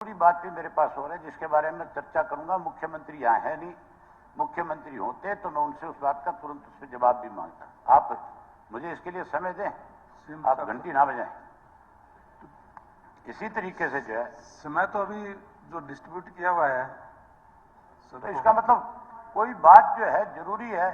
पूरी बात भी मेरे पास हो रही है जिसके बारे में चर्चा करूंगा। मुख्यमंत्री यहाँ है नहीं, मुख्यमंत्री होते तो मैं उनसे उस बात का तुरंत उस पर जवाब भी मांगता। आप मुझे इसके लिए समय दें, आप घंटी ना बजाएं। इसी तरीके से जो है समय तो अभी जो डिस्ट्रीब्यूट किया हुआ है तो इसका मतलब कोई बात जो है जरूरी है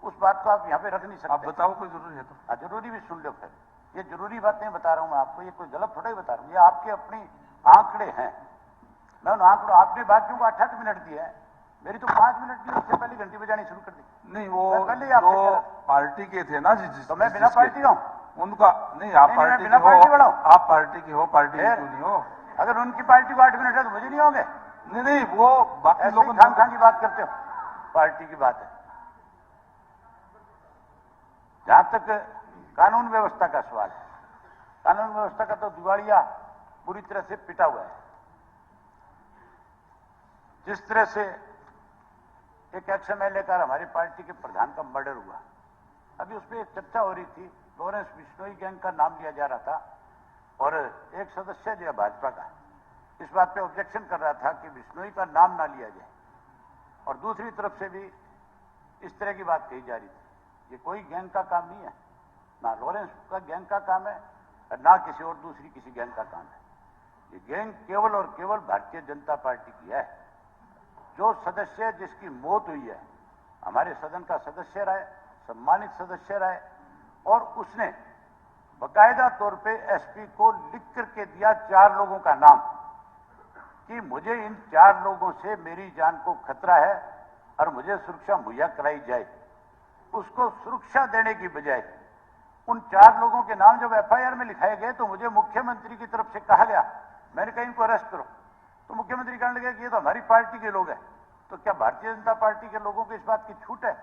उस बात को आप यहाँ पे रख नहीं सकते। आप बताओ कोई जरूरी है तो। जरूरी भी सुन लो फिर। ये जरूरी बात नहीं बता रहा हूं मैं आपको, ये कोई गलत थोड़ा ही बता रहा हूं, ये आपके अपनी आंकड़े हैं। मैं उन आंकड़ों, आपने बाकियों को 8-8 मिनट दिए हैं, मेरी तो 5 मिनट दी, उससे पहले घंटी बजानी शुरू कर दी। नहीं वो जो पार्टी के थे ना जिस तो मैं बिना पार्टी का हूं उनका नहीं, आप पार्टी बिना के पार्टी वाला हो, हूं। आप पार्टी के हो, पार्टी के क्यों नहीं हो? अगर उनकी पार्टी को 8 मिनट है तो मुझे नहीं होंगे? नहीं वो बाकी लोगों खान की बात करते हो, पार्टी की बात है। जहां तक कानून व्यवस्था का सवाल है, कानून व्यवस्था का तो दिवालिया पूरी तरह से पिटा हुआ है। जिस तरह से एक एक्स-एमएलए का हमारी पार्टी के प्रधान का मर्डर हुआ, अभी उसमें एक चर्चा हो रही थी, लॉरेंस बिश्नोई गैंग का नाम लिया जा रहा था और एक सदस्य जो है भाजपा का इस बात पे ऑब्जेक्शन कर रहा था कि बिश्नोई का नाम ना लिया जाए, और दूसरी तरफ से भी इस तरह की बात कही जा रही थी। ये कोई गैंग का काम नहीं है, ना लॉरेंस का गैंग का काम है और ना किसी और दूसरी किसी गैंग का काम है। ये गैंग केवल और केवल भारतीय जनता पार्टी की है। जो सदस्य जिसकी मौत हुई है, हमारे सदन का सदस्य रहे, सम्मानित सदस्य रहे, और उसने बाकायदा तौर पे एसपी को लिख करके दिया 4 लोगों का नाम कि मुझे इन 4 लोगों से मेरी जान को खतरा है और मुझे सुरक्षा मुहैया कराई जाए। उसको सुरक्षा देने की बजाय उन 4 लोगों के नाम जब एफआईआर में लिखाए गए तो मुझे मुख्यमंत्री की तरफ से कहा गया, मैंने कहा इनको अरेस्ट करो, तो मुख्यमंत्री कहने लगे कि ये तो हमारी पार्टी के लोग हैं। तो क्या भारतीय जनता पार्टी के लोगों को इस बात की छूट है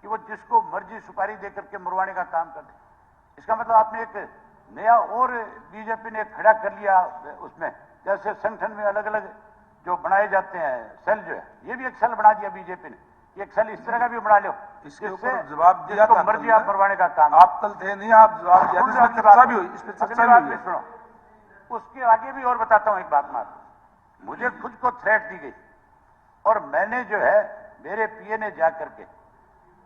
कि वो जिसको मर्जी सुपारी देकर के मरवाने का काम कर दे? इसका मतलब आपने एक नया और बीजेपी ने खड़ा कर लिया उसमें, जैसे संगठन में अलग अलग जो बनाए जाते हैं सेल, जो है ये भी एक सेल बना दिया बीजेपी ने, एक सेल इस तरह का भी बना लो, इसके ऊपर जवाब दिया था, मर्जी आप मरवाने का काम। आप कल थे नहीं, आप जवाब दिया, इस पर चर्चा भी हुई, इस पर चर्चा भी हुई। सुनो, उसके आगे भी और बताता हूं एक बात। मात्र मुझे खुद को थ्रेट दी गई और मैंने जो है मेरे पीए ने जाकर के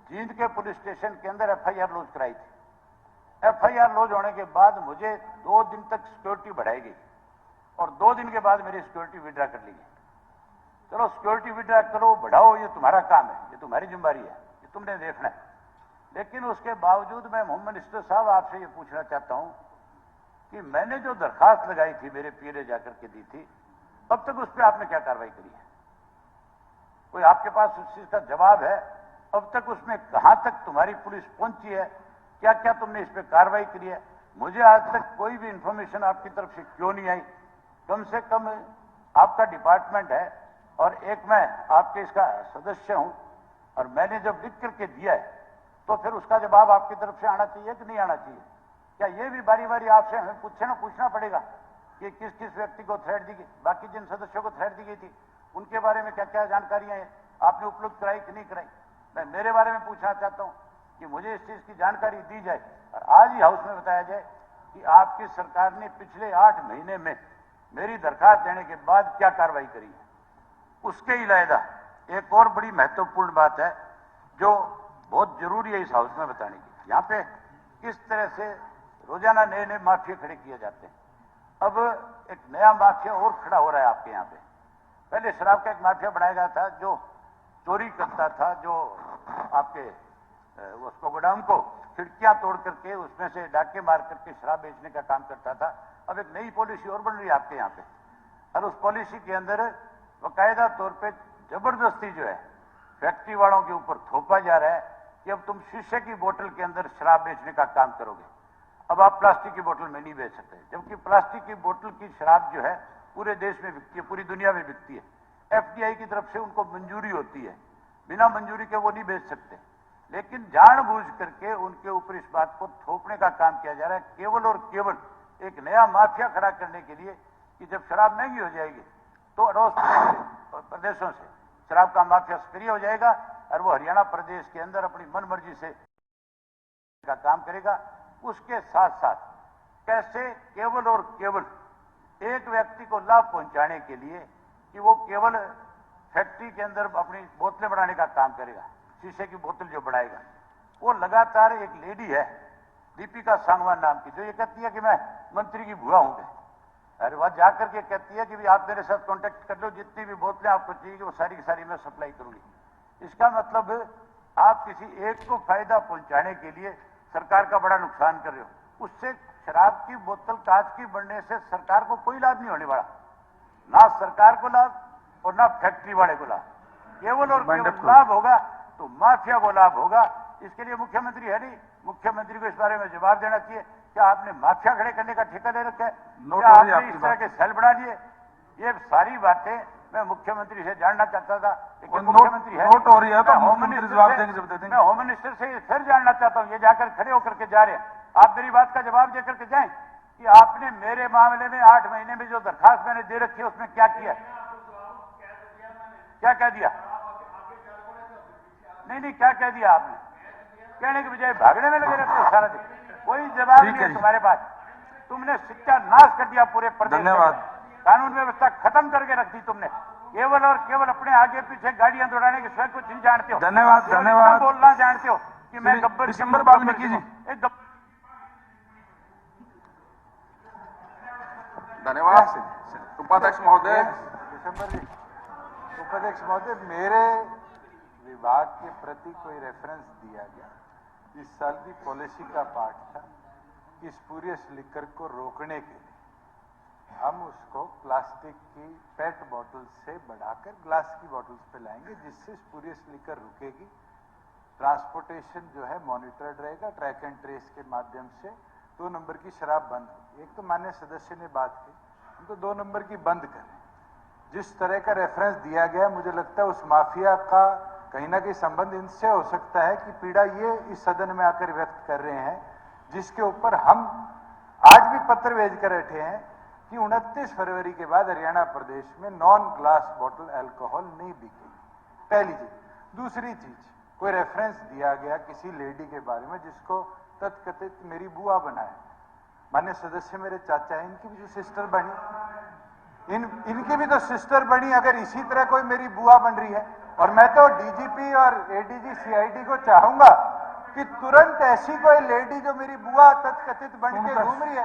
जींद के पुलिस स्टेशन के अंदर एफआईआर लॉन्च कराई थी। एफआईआर लॉन्च होने के बाद मुझे 2 दिन तक सिक्योरिटी बढ़ाई गई और 2 दिन के बाद मेरी सिक्योरिटी विड्रा कर ली गई। चलो सिक्योरिटी विड्रा करो बढ़ाओ, ये तुम्हारा काम है, ये तुम्हारी जिम्मेदारी है, ये तुमने देखना है। लेकिन उसके बावजूद मैं मोहम्मद मिनिस्टर साहब आपसे ये पूछना चाहता हूं कि मैंने जो दरखास्त लगाई थी, मेरे पीए ने जाकर के दी थी, अब तक उस पर आपने क्या कार्रवाई करी है? कोई आपके पास उस चीज का जवाब है? अब तक उसमें कहां तक तुम्हारी पुलिस पहुंची है, क्या क्या तुमने इस पर कार्रवाई करी है? मुझे आज तक कोई भी इंफॉर्मेशन आपकी तरफ से क्यों नहीं आई? कम से कम आपका डिपार्टमेंट है और एक मैं आपके इसका सदस्य हूं, और मैंने जब लिख करके दिया है तो फिर उसका जवाब आपकी तरफ से आना चाहिए कि नहीं आना चाहिए? क्या ये भी बारी बारी आपसे हमें पूछना पड़ेगा कि किस किस व्यक्ति को थ्रेट दी गई, बाकी जिन सदस्यों को थ्रेट दी गई थी उनके बारे में क्या क्या जानकारियां हैं, आपने उपलब्ध कराई कि नहीं कराई? मैं मेरे बारे में पूछना चाहता हूं कि मुझे इस चीज की जानकारी दी जाए और आज ही हाउस में बताया जाए कि आपकी सरकार ने पिछले 8 महीने में मेरी दरखास्त देने के बाद क्या कार्रवाई करी है। उसके अलावा एक और बड़ी महत्वपूर्ण बात है जो बहुत जरूरी है इस हाउस में बताने की। यहां पे किस तरह से रोजाना नए नए माफिया खड़े किए जाते हैं। अब एक नया माफिया और खड़ा हो रहा है आपके यहां पे। पहले शराब का एक माफिया बनाया गया था जो चोरी करता था, जो आपके उसको गोडाउन को खिड़कियां तोड़ करके उसमें से डाके मार करके शराब बेचने का काम करता था। अब एक नई पॉलिसी और बन रही है आपके यहाँ पे, और उस पॉलिसी के अंदर बाकायदा तौर पे जबरदस्ती जो है फैक्ट्री वालों के ऊपर थोपा जा रहा है कि अब तुम शीशे की बोतल के अंदर शराब बेचने का काम करोगे, अब आप प्लास्टिक की बोतल में नहीं बेच सकते। जबकि प्लास्टिक की बोतल की शराब जो है पूरे देश में बिकती है, पूरी दुनिया में बिकती है। एफडीआई की तरफ से उनको मंजूरी होती है, बिना मंजूरी के वो नहीं बेच सकते। लेकिन जानबूझ करके उनके ऊपर इस बात को थोपने का काम किया जा रहा है, केवल और केवल एक नया माफिया खड़ा करने के लिए कि जब शराब महंगी हो जाएगी तो अड़ोस प्रदेशों से शराब का माफिया सक्रिय हो जाएगा और वो हरियाणा प्रदेश के अंदर अपनी मनमर्जी से का काम करेगा। उसके साथ साथ कैसे केवल और केवल एक व्यक्ति को लाभ पहुंचाने के लिए कि वो केवल फैक्ट्री के अंदर अपनी बोतलें बनाने का काम करेगा, शीशे की बोतल जो बनाएगा, वो लगातार एक लेडी है दीपिका सांगवान नाम की, जो ये कहती है कि मैं मंत्री की बुआ हूं। अरे वहां जाकर के कहती है कि भी आप मेरे साथ कांटेक्ट कर लो, जितनी भी बोतलें आपको चाहिए वो सारी की सारी मैं सप्लाई करूंगी। इसका मतलब आप किसी एक को फायदा पहुंचाने के लिए सरकार का बड़ा नुकसान कर रहे हो। उससे शराब की बोतल कांच की बनने से सरकार को कोई लाभ नहीं होने वाला, ना सरकार को लाभ और ना फैक्ट्री वाले को लाभ। केवल और केवल लाभ होगा तो माफिया को लाभ होगा। इसके लिए मुख्यमंत्री है नहीं, मुख्यमंत्री को इस बारे में जवाब देना चाहिए। क्या आपने माफिया खड़े करने का ठेका ले रखा है? क्या आपने इस तरह के सेल बना लिए? ये सारी बातें मैं मुख्यमंत्री से जानना चाहता था, लेकिन मुख्यमंत्री है नोट हो रही है तो होम मिनिस्टर जवाब देंगे जब दे देंगे। मैं होम मिनिस्टर से फिर जानना चाहता हूं, ये जाकर खड़े होकर के जा रहे हैं, आप मेरी बात का जवाब देकर के जाएं कि आपने मेरे मामले में 8 महीने में जो दरखास्त मैंने दे रखी है उसमें क्या किया, क्या कह दिया? नहीं, क्या कह दिया आपने? कहने के बजाय भागने में लगे रहते हो सारा दिन, कोई जवाब नहीं है तुम्हारे पास। तुमने शिक्षा नाश कर दिया पूरे प्रदेश में, कानून व्यवस्था खत्म करके रख दी तुमने, केवल और केवल अपने आगे पीछे गाड़ियां दौड़ाने के सिवाय कुछ नहीं जानते हो। धन्यवाद। बोलना जानते हो कि मैं गब्बर दिसंबर वाल्मीकि जी। धन्यवाद उपाध्यक्ष महोदय। उपाध्यक्ष महोदय, मेरे विभाग के प्रति कोई रेफरेंस दिया गया, इस साल की पॉलिसी का पार्ट था कि स्पूरियस लिकर को रोकने के लिए हम उसको प्लास्टिक की पेट बॉटल से बढ़ाकर ग्लास की बॉटल्स पे लाएंगे, जिससे स्पूरियस लिकर रुकेगी। ट्रांसपोर्टेशन जो है मॉनिटर्ड रहेगा, ट्रैक एंड ट्रेस के माध्यम से 2 नंबर की शराब बंद होगी। एक तो माननीय सदस्य ने बात की, हम तो 2 नंबर की बंद करें। जिस तरह का रेफरेंस दिया गया, मुझे लगता है उस माफिया का कहीं ना कहीं संबंध इनसे हो सकता है कि पीड़ा ये इस सदन में आकर व्यक्त कर रहे हैं, जिसके ऊपर हम आज भी पत्र भेज कर बैठे हैं कि 29 फरवरी के बाद हरियाणा प्रदेश में नॉन ग्लास बॉटल अल्कोहल नहीं बिकेगी। पहली चीज। दूसरी चीज, कोई रेफरेंस दिया गया किसी लेडी के बारे में जिसको तथकथित मेरी बुआ बनाए। मान्य सदस्य मेरे चाचा है, इनकी भी जो सिस्टर बनी, इनकी भी तो सिस्टर बनी। अगर इसी तरह कोई मेरी बुआ बन रही है, और मैं तो डीजीपी और एडीजी सीआईडी को चाहूंगा कि तुरंत ऐसी कोई लेडी जो मेरी बुआ तथकथित बन के घूम रही है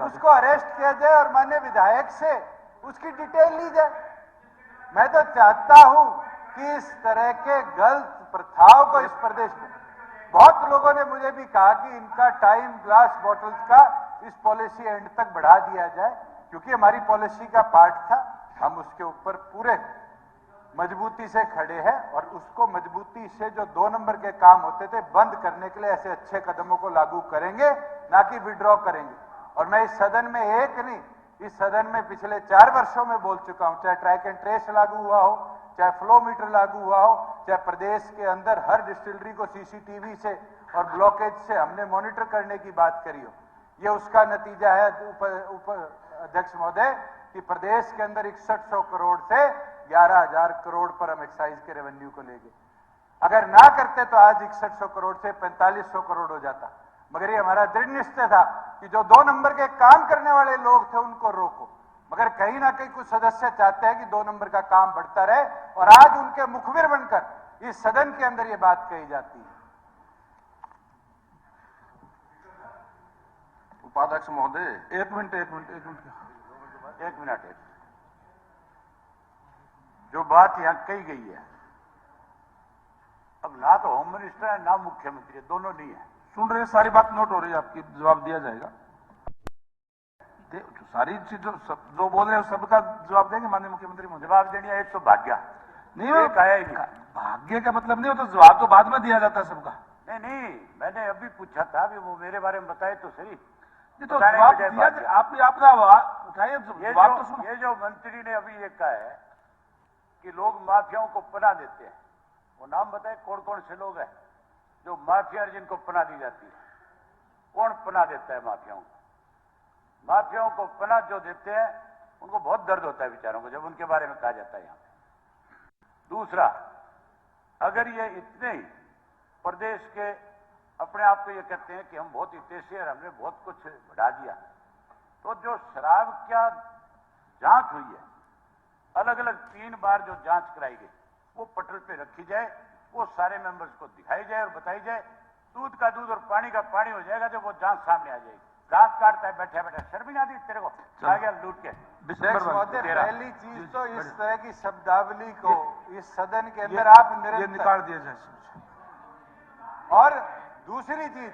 उसको अरेस्ट किया जाए और माननीय विधायक से उसकी डिटेल ली जाए। मैं तो चाहता हूं कि इस तरह के गलत प्रथाओं को इस प्रदेश में, बहुत लोगों ने मुझे भी कहा कि इनका टाइम ग्लास बॉटल्स का इस पॉलिसी एंड तक बढ़ा दिया जाए, क्योंकि हमारी पॉलिसी का पार्ट था। हम उसके ऊपर पूरे मजबूती से खड़े हैं और उसको मजबूती से जो 2 नंबर के काम होते थे बंद करने के लिए ऐसे अच्छे कदमों को लागू करेंगे, ना कि विड्रॉ करेंगे। और मैं इस सदन में एक नहीं, इस सदन में पिछले 4 वर्षों में बोल चुका हूं, चाहे ट्रैक एंड ट्रेस लागू हुआ हो, चाहे फ्लो मीटर लागू हुआ हो, चाहे प्रदेश के अंदर हर डिस्टिलरी को सीसीटीवी से और ब्लॉकेज से हमने मॉनिटर करने की बात करी हो। ये उसका नतीजा है उप अध्यक्ष महोदय कि प्रदेश के अंदर 6100 करोड़ से 11,000 करोड़ पर हम एक्साइज के रेवेन्यू को ले गए। अगर ना करते तो आज 6100 करोड़ से 4500 करोड़ हो जाता। मगर ये हमारा दृढ़ निश्चय था कि जो 2 नंबर के काम करने वाले लोग थे उनको रोको। मगर कहीं ना कहीं कुछ सदस्य चाहते हैं कि 2 नंबर का काम बढ़ता रहे, और आज उनके मुखबिर बनकर इस सदन के अंदर ये बात कही जाती है। उपाध्यक्ष महोदय, एक मिनट। जो बात यहां कही गई है, अब ना तो होम मिनिस्टर है ना मुख्यमंत्री है, दोनों नहीं है। सुन रहे, सारी बात नोट हो रही है, आपकी जवाब दिया जाएगा। सारी चीज जो बोल रहे हैं सबका जवाब देंगे माननीय मुख्यमंत्री महोदय। जवाब देने एक तो भाग्य नहीं, आया ही नहीं। भाग्य का मतलब नहीं होता, जवाब तो बाद में दिया जाता है सबका। नहीं, मैंने अभी पूछा था कि वो मेरे बारे में बताए तो सही। तो जवाब दिया, आप अपना उठाइए, जवाब तो सुनो। ये जो मंत्री ने अभी ये कहा है कि लोग माफियाओं को पनाह देते हैं, वो नाम बताए कौन कौन से लोग हैं जो माफिया जिनको पनाह दी जाती है? कौन पनाह देता है माफियाओं को? माफियाओं को पनाह जो देते हैं उनको बहुत दर्द होता है बेचारों को जब उनके बारे में कहा जाता है यहां पे। दूसरा, अगर ये इतने ही प्रदेश के अपने आप को ये कहते हैं कि हम बहुत हितैषी और हमने बहुत कुछ बढ़ा दिया, तो जो शराब का जांच हुई है, अलग अलग 3 बार जो जांच कराई गई, वो पटल पे रखी जाए, वो सारे मेंबर्स को दिखाई जाए और बताई जाए। दूध का दूध और पानी का पानी हो जाएगा जब वो जांच सामने आ जाएगी। दांत काटता है बैठा बैठा, शर्म नहीं आती तेरे को? आ गया लूट के। अध्यक्ष महोदय, पहली चीज तो इस तरह की शब्दावली को इस सदन के अंदर आप निकाल दिया जाए। और दूसरी चीज,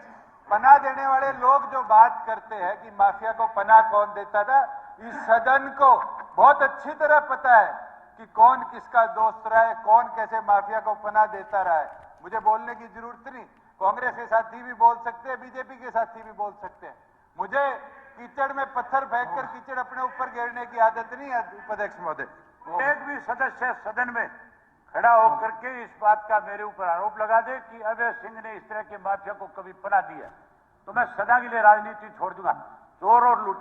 पनाह देने वाले लोग जो बात करते हैं कि माफिया को पनाह कौन देता था, इस सदन को बहुत अच्छी तरह पता है कि कौन किसका दोस्त रहा है, कौन कैसे माफिया को पनाह देता रहा है। मुझे बोलने की जरूरत नहीं, कांग्रेस के साथी भी बोल सकते हैं, बीजेपी के साथी भी बोल सकते हैं। मुझे कीचड़ में पत्थर फेंककर कीचड़ अपने ऊपर घेरने की आदत नहीं है उपाध्यक्ष महोदय। एक भी सदस्य सदन में खड़ा होकर के इस बात का मेरे ऊपर आरोप लगा दे कि अभय सिंह ने इस तरह के माफिया को कभी पनाह दी है, तो मैं सदा के लिए राजनीति छोड़ दूंगा। चोर और लूट